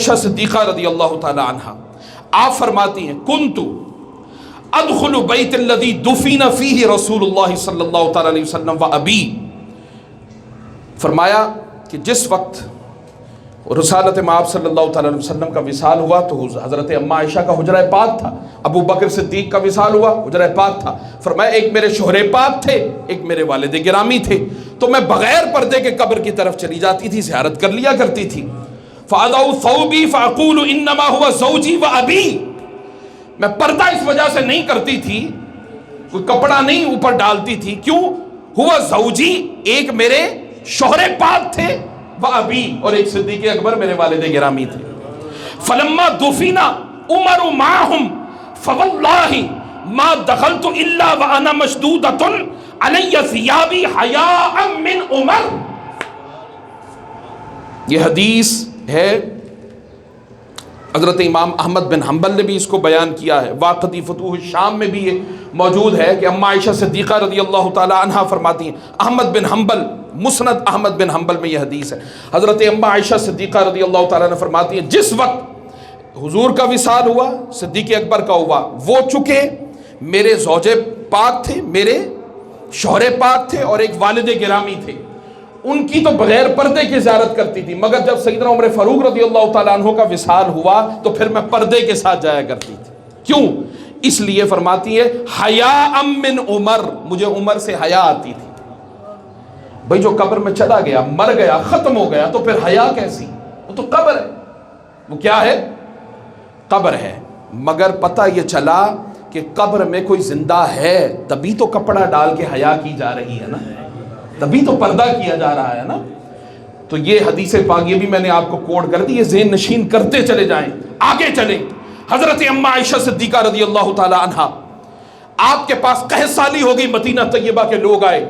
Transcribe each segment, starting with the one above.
عائشہ صدیقہ رضی اللہ تعالی عنہا آپ فرماتی ہیں کنتو ادخل بیت الذی دفن فیہ رسول اللہ صلی اللہ تعالی علیہ وسلم و ابی، فرمایا کہ جس وقت رسالت مآب صلی اللہ تعالی علیہ وسلم کا وصال ہوا تو حضرت اما عائشہ کا حجرہ پاک تھا، ابو بکر صدیق کا وصال ہوا حجرہ پاک تھا، فرمایا ایک میرے شوہر پاک تھے ایک میرے والد گرامی تھے، تو میں بغیر پردے کے قبر کی طرف چلی جاتی تھی، زیارت کر لیا کرتی تھی۔ فَأَضَعُ ثَوْبِي فَأَقُولُ إِنَّمَا هُوَ زَوْجِي وَأَبِي، میں پردہ اس وجہ سے نہیں کرتی تھی، کوئی کپڑا نہیں اوپر ڈالتی تھی، کیوں؟ ہوا زوجی، ایک میرے شوہر پاک تھے، وَأَبِي، اور ایک صدیق اکبر میرے والد گرامی تھے۔ فَلَمَّا دُفِنَ عُمَرُ مَعَهُمْ فَوَاللَّهِ مَا دَخَلْتُ إِلَّا وَأَنَا مَشْدُودَةٌ عَلَيَّ ثِيَابِي حَيَاءً مِّنْ عُمَرَ۔ یہ حدیث ہے، حضرت امام احمد بن حنبل نے بھی اس کو بیان کیا ہے، واقعی فتوح الشام میں بھی یہ موجود ہے کہ اما عائشہ صدیقہ رضی اللہ تعالی عنہا فرماتی ہیں، احمد بن حنبل مسند احمد بن حنبل میں یہ حدیث ہے، حضرت اما عائشہ صدیقہ رضی اللہ تعالی عنہ فرماتی ہیں جس وقت حضور کا وصال ہوا، صدیق اکبر کا ہوا، وہ چکے میرے زوج پاک تھے، میرے شوہر پاک تھے اور ایک والد گرامی تھے، ان کی تو بغیر پردے کی زیارت کرتی تھی، مگر جب سیدنا عمر فاروق رضی اللہ تعالیٰ عنہ کا وصال ہوا تو پھر میں پردے کے ساتھ جایا کرتی تھی۔ کیوں؟ اس لیے فرماتی ہے حیاء من عمر، مجھے عمر سے حیا آتی تھی۔ بھئی جو قبر میں چلا گیا، مر گیا، ختم ہو گیا، تو پھر حیا کیسی؟ وہ تو قبر ہے، وہ کیا ہے؟ قبر ہے، مگر پتہ یہ چلا کہ قبر میں کوئی زندہ ہے، تبھی تو کپڑا ڈال کے حیا کی جا رہی ہے نا، تبھی تو پردہ کیا جا رہا ہے نا۔ تو یہ حدیث پاک یہ بھی میں نے آپ کو کوٹ کر دی، یہ ذہن نشین کرتے چلے جائیں، آگے چلیں۔ حضرت اما عائشہ صدیقہ رضی اللہ تعالی عنہا، آپ کے پاس قحط سالی ہو گئی، مدینہ طیبہ کے لوگ آئے،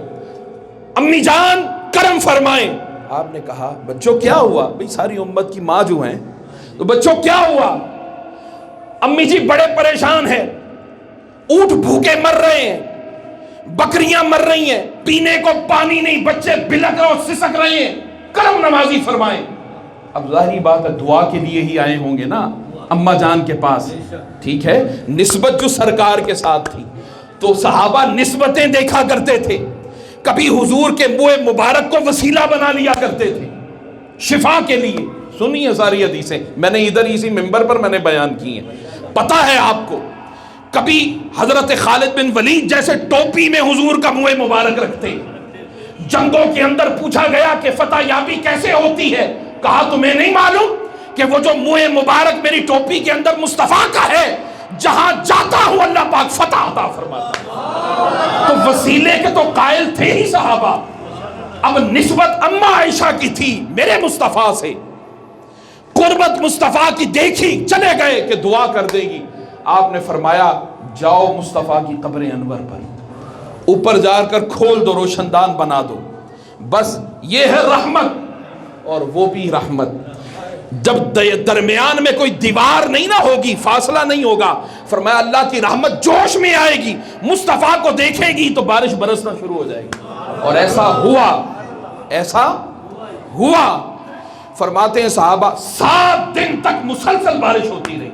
امی جان کرم فرمائیں۔ آپ نے کہا بچوں کیا ہوا؟ بھئی ساری امت کی ماں جو ہیں، تو بچوں کیا ہوا؟ امی جی بڑے پریشان ہیں، اونٹ بھوکے مر رہے ہیں، بکریاں مر رہی ہیں، پینے کو پانی نہیں، بچے بلک اور سسک رہے ہیں، کرم نوازی فرمائیں۔ اب ظاہری بات ہے دعا کے لیے ہی آئے ہوں گے نا اماں جان کے پاس، ٹھیک ہے، نسبت جو سرکار کے ساتھ تھی، تو صحابہ نسبتیں دیکھا کرتے تھے، کبھی حضور کے منہ مبارک کو وسیلہ بنا لیا کرتے تھے شفا کے لیے۔ سنیے ساری حدیثیں، میں نے ادھر اسی منبر پر میں نے بیان کی ہیں، پتہ ہے آپ کو۔ کبھی حضرت خالد بن ولید جیسے ٹوپی میں حضور کا منہ مبارک رکھتے، جنگوں کے اندر پوچھا گیا کہ فتح یابی کیسے ہوتی ہے، کہا تمہیں نہیں معلوم کہ وہ جو منہ مبارک میری ٹوپی کے اندر مصطفیٰ کا ہے، جہاں جاتا ہوں اللہ پاک فتح عطا فرماتا۔ تو وسیلے کے تو قائل تھے ہی صحابہ، اب نسبت اما عائشہ کی تھی میرے مصطفیٰ سے، قربت مصطفیٰ کی دیکھی، چلے گئے کہ دعا کر دے گی۔ آپ نے فرمایا جاؤ مصطفیٰ کی قبر انور پر، اوپر جا کر کھول دو، روشن دان بنا دو، بس یہ ہے رحمت، اور وہ بھی رحمت جب درمیان میں کوئی دیوار نہیں نہ ہوگی، فاصلہ نہیں ہوگا، فرمایا اللہ کی رحمت جوش میں آئے گی، مصطفیٰ کو دیکھے گی تو بارش برسنا شروع ہو جائے گی، اور ایسا ہوا، ایسا ہوا۔ فرماتے ہیں صحابہ 7 دن تک مسلسل بارش ہوتی رہی،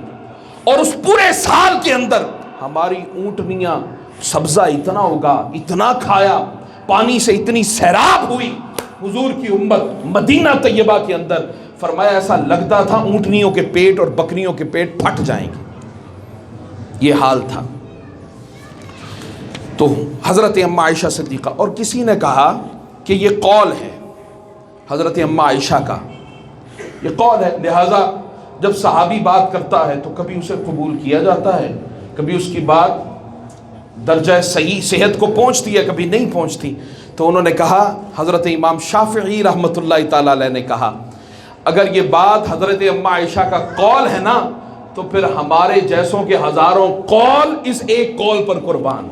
اور اس پورے سال کے اندر ہماری اونٹنیاں سبزہ اتنا ہوگا، اتنا کھایا، پانی سے اتنی سیراب ہوئی حضور کی امت مدینہ طیبہ کے اندر، فرمایا ایسا لگتا تھا اونٹنیوں کے پیٹ اور بکریوں کے پیٹ پھٹ جائیں گے، یہ حال تھا۔ تو حضرت اما عائشہ صدیقہ، اور کسی نے کہا کہ یہ قول ہے حضرت اما عائشہ کا، یہ قول ہے، لہذا جب صحابی بات کرتا ہے تو کبھی اسے قبول کیا جاتا ہے، کبھی اس کی بات درجہ صحیح صحت کو پہنچتی ہے، کبھی نہیں پہنچتی۔ تو انہوں نے کہا، حضرت امام شافعی رحمۃ اللہ تعالی علیہ نے کہا اگر یہ بات حضرت اما عائشہ کا قول ہے نا تو پھر ہمارے جیسوں کے ہزاروں قول اس ایک قول پر قربان،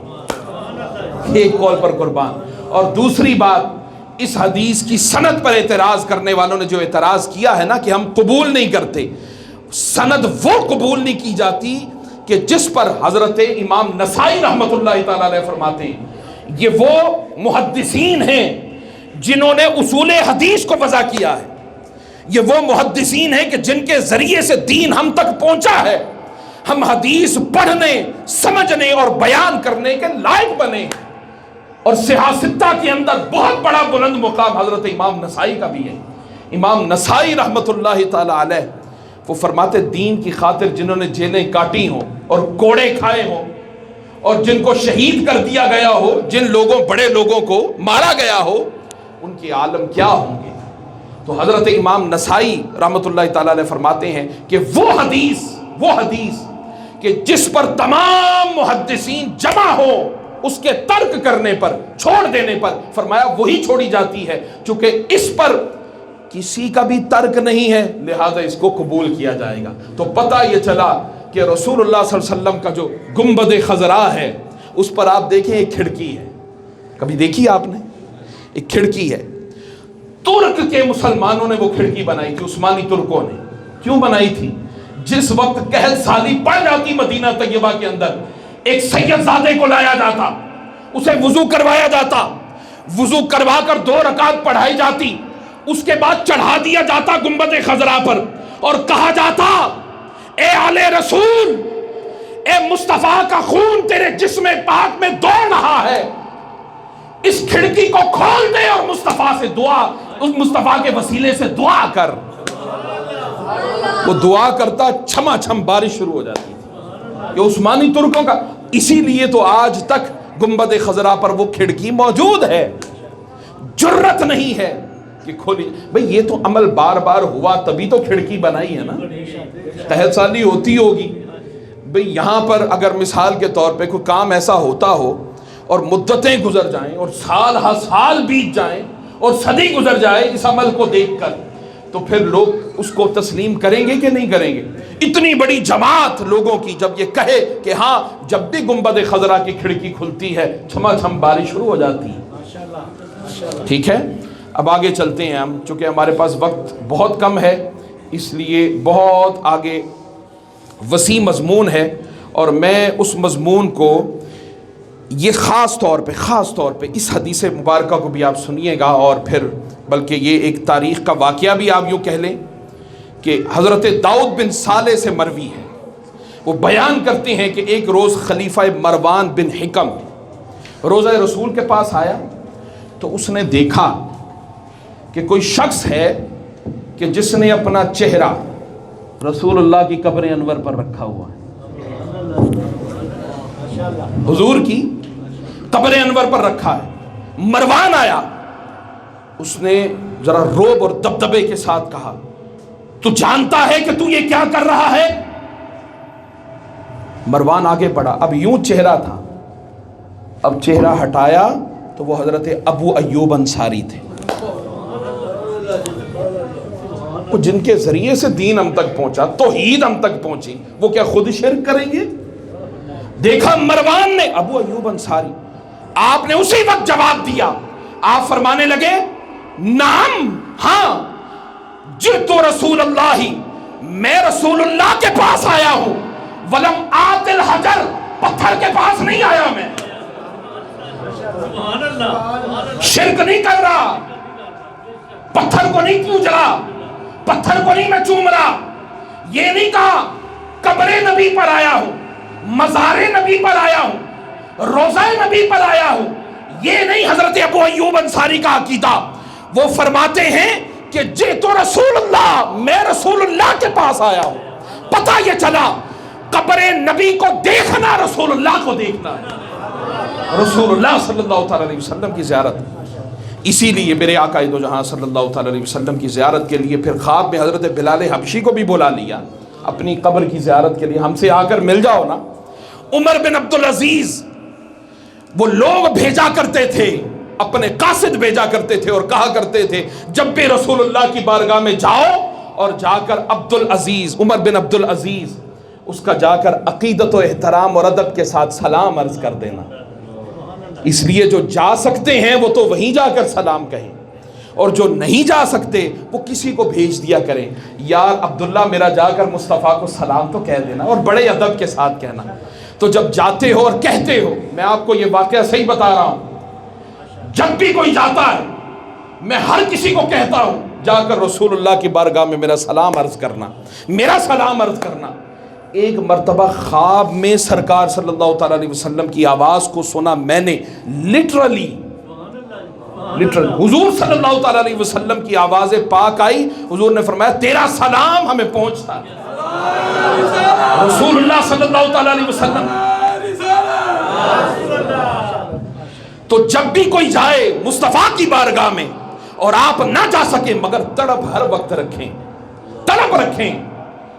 ایک قول پر قربان۔ اور دوسری بات، اس حدیث کی سند پر اعتراض کرنے والوں نے جو اعتراض کیا ہے نا کہ ہم قبول نہیں کرتے، سند وہ قبول نہیں کی جاتی کہ جس پر حضرت امام نسائی رحمۃ اللہ تعالی علیہ فرماتے ہیں، یہ وہ محدثین ہیں جنہوں نے اصول حدیث کو وضع کیا ہے، یہ وہ محدثین ہیں کہ جن کے ذریعے سے دین ہم تک پہنچا ہے، ہم حدیث پڑھنے، سمجھنے اور بیان کرنے کے لائق بنے۔ اور سیاستہ کے اندر بہت بڑا بلند مقام حضرت امام نسائی کا بھی ہے۔ امام نسائی رحمۃ اللہ تعالی علیہ وہ فرماتے دین کی خاطر جنہوں نے جیلیں کاٹی ہوں اور کوڑے کھائے ہوں اور جن کو شہید کر دیا گیا ہو، جن لوگوں بڑے لوگوں کو مارا گیا ہو، ان کے عالم کیا ہوں گے۔ تو حضرت امام نسائی رحمۃ اللہ تعالی علیہ فرماتے ہیں کہ وہ حدیث کہ جس پر تمام محدثین جمع ہو، اس کے ترک کرنے پر، چھوڑ دینے پر، فرمایا وہی چھوڑی جاتی ہے، چونکہ اس پر کسی کا بھی ترک نہیں ہے، لہذا اس کو قبول کیا جائے گا۔ تو پتہ یہ چلا کہ رسول اللہ صلی اللہ علیہ وسلم کا جو گنبد خضراء ہے، اس پر آپ دیکھیں ایک کھڑکی ہے، کبھی دیکھی آپ نے؟ ایک کھڑکی ہے۔ ترک کے مسلمانوں نے وہ کھڑکی بنائی تھی، عثمانی ترکوں نے۔ کیوں بنائی تھی؟ جس وقت قحط سالی پڑ جاتی مدینہ طیبہ کے اندر، ایک سید زادے کو لایا جاتا، اسے وضو کروایا جاتا، وضو کروا کر 2 رکعت پڑھائی جاتی، اس کے بعد چڑھا دیا جاتا گنبد خضراء پر اور کہا جاتا اے آل رسول، اے مصطفیٰ کا خون تیرے جسم پاک میں دوڑ رہا ہے، اس کھڑکی کو کھول دے اور مصطفیٰ سے دعا، اس مصطفیٰ کے وسیلے سے دعا کر۔ وہ دعا کرتا، چھما چھم بارش شروع ہو جاتی تھی۔ یہ عثمانی ترکوں کا، اسی لیے تو آج تک گنبد خضراء پر وہ کھڑکی موجود ہے۔ جرت نہیں ہے کہ کھولی، بھئی یہ تو عمل بار بار ہوا تبھی تو کھڑکی بنائی ہے نا، قحط سالی ہوتی ہوگی۔ بھئی یہاں پر اگر مثال کے طور پہ کوئی کام ایسا ہوتا ہو اور مدتیں گزر جائیں اور سال ہر سال بیت جائیں اور صدی گزر جائے اس عمل کو دیکھ کر، تو پھر لوگ اس کو تسلیم کریں گے کہ نہیں کریں گے؟ اتنی بڑی جماعت لوگوں کی جب یہ کہے کہ ہاں جب بھی گنبد خضراء کی کھڑکی کھلتی ہے چھما چھم بارش شروع ہو جاتی ہے۔ ٹھیک ہے، اب آگے چلتے ہیں ہم، چونکہ ہمارے پاس وقت بہت کم ہے، اس لیے بہت آگے وسیع مضمون ہے، اور میں اس مضمون کو یہ خاص طور پہ اس حدیث مبارکہ کو بھی آپ سنیے گا، اور پھر بلکہ یہ ایک تاریخ کا واقعہ بھی آپ یوں کہہ لیں کہ حضرت داؤد بن صالح سے مروی ہے۔ وہ بیان کرتے ہیں کہ ایک روز خلیفہ مروان بن حکم روضہ رسول کے پاس آیا تو اس نے دیکھا کہ کوئی شخص ہے کہ جس نے اپنا چہرہ رسول اللہ کی قبر انور پر رکھا ہوا ہے، حضور کی قبر انور پر رکھا ہے۔ مروان آیا، اس نے ذرا روب اور دبدبے کے ساتھ کہا تو جانتا ہے کہ تو یہ کیا کر رہا ہے؟ مروان آگے بڑھا، اب یوں چہرہ تھا، اب چہرہ ہٹایا تو وہ حضرت ابو ایوب انصاری تھے، وہ جن کے ذریعے سے دین ہم تک پہنچا، توحید ہم تک پہنچی، وہ کیا خود شرک کریں گے؟ دیکھا مروان نے ابو ایوب انصاری، آپ نے اسی وقت جواب دیا، آپ فرمانے لگے نعم، ہاں، جئت رسول اللہ، میں رسول اللہ کے پاس آیا ہوں، ولم آت الحجر، پتھر کے پاس نہیں آیا، میں شرک نہیں کر رہا، پتھر کو نہیں پوج رہا، پتھر کو نہیں میں چوم رہا، یہ نہیں کہا قبر نبی پر آیا ہوں، مزار نبی پر آیا ہوں، روضہ نبی پر آیا ہوں، یہ نہیں حضرت ابو ایوب انصاری کا عقیدہ۔ وہ فرماتے ہیں کہ جئت رسول اللہ، میں رسول اللہ کے پاس آیا ہوں، پتہ یہ چلا قبر نبی کو دیکھنا رسول اللہ کو دیکھنا ہے، رسول اللہ صلی اللہ علیہ وسلم کی زیارت۔ اسی لیے میرے آقا دو جہاں صلی اللہ علیہ وسلم کی زیارت کے لیے پھر خواب میں حضرت بلال حبشی کو بھی بلا لیا اپنی قبر کی زیارت کے لیے، ہم سے آ کر مل جاؤ نا۔ عمر بن عبدالعزیز وہ لوگ بھیجا کرتے تھے، اپنے قاصد بھیجا کرتے تھے اور کہا کرتے تھے جب بھی رسول اللہ کی بارگاہ میں جاؤ اور جا کر عبدالعزیز، عمر بن عبدالعزیز، اس کا جا کر عقیدت و احترام اور ادب کے ساتھ سلام عرض کر دینا۔ اس لیے جو جا سکتے ہیں وہ تو وہیں جا کر سلام کہیں، اور جو نہیں جا سکتے وہ کسی کو بھیج دیا کریں، یار عبداللہ میرا جا کر مصطفیٰ کو سلام تو کہہ دینا، اور بڑے ادب کے ساتھ کہنا۔ تو جب جاتے ہو اور کہتے ہو، میں آپ کو یہ واقعہ صحیح بتا رہا ہوں، جب بھی کوئی جاتا ہے میں ہر کسی کو کہتا ہوں جا کر رسول اللہ کی بارگاہ میں میرا سلام عرض کرنا، میرا سلام عرض کرنا۔ ایک مرتبہ خواب میں سرکار صلی اللہ تعالیٰ علیہ وسلم کی آواز کو سنا میں نے، لٹرلی حضور صلی اللہ تعالیٰ علیہ وسلم کی آواز پاک آئی، حضور نے فرمایا تیرا سلام ہمیں پہنچتا ہے۔ رسول اللہ صلی اللہ تعالیٰ علیہ وسلم۔ تو جب بھی کوئی جائے مصطفیٰ کی بارگاہ میں اور آپ نہ جا سکیں مگر تڑپ ہر وقت رکھیں، تڑپ رکھیں،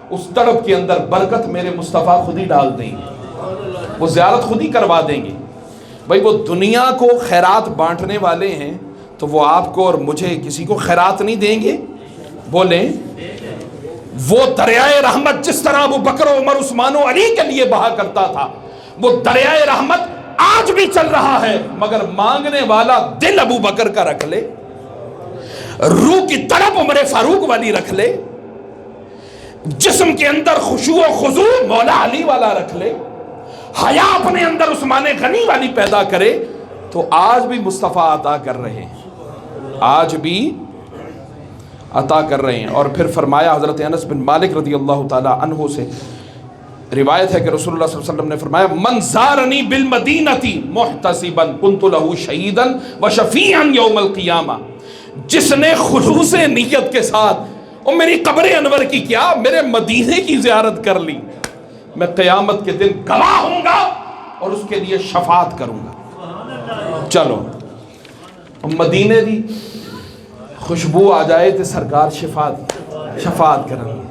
اس تڑپ کے اندر برکت میرے مصطفیٰ خود ہی ڈال دیں گے، وہ زیارت خود ہی کروا دیں گے۔ بھائی وہ دنیا کو خیرات بانٹنے والے ہیں تو وہ آپ کو اور مجھے کسی کو خیرات نہیں دیں گے؟ بولیں۔ وہ دریائے رحمت جس طرح ابو بکر و عمر عثمان و علی کے لیے بہا کرتا تھا، وہ دریائے رحمت آج بھی چل رہا ہے، مگر مانگنے والا دل ابو بکر کا رکھ لے، روح کی طرف عمر فاروق والی رکھ لے، جسم کے اندر خشوع و خضوع مولا علی والا رکھ لے، حیا اپنے اندر عثمان غنی والی پیدا کرے، تو آج بھی مصطفیٰ عطا کر رہے ہیں، آج بھی عطا کر رہے ہیں۔ اور پھر فرمایا حضرت انس بن مالک رضی اللہ تعالی عنہ سے روایت ہے کہ رسول اللہ صلی اللہ علیہ وسلم نے فرمایا من زارنی بالمدینہ محتسبا کنت له شہیدا وشفیعا یوم القیامہ، جس نے خلوص نیت کے ساتھ اور میری قبر انور کی کیا، میرے مدینے کی زیارت کر لی، میں قیامت کے دن گواہ ہوں گا اور اس کے لیے شفاعت کروں گا۔ چلو مدینے دی خوشبو آ جائے تو سرکار شفاعت کریں گے۔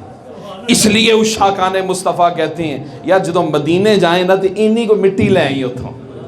اس لیے اس شاکان مصطفیٰ کہتے ہیں یا جدوں مدینے جائیں نا تو انہی کو مٹی لے آئی اتھوں،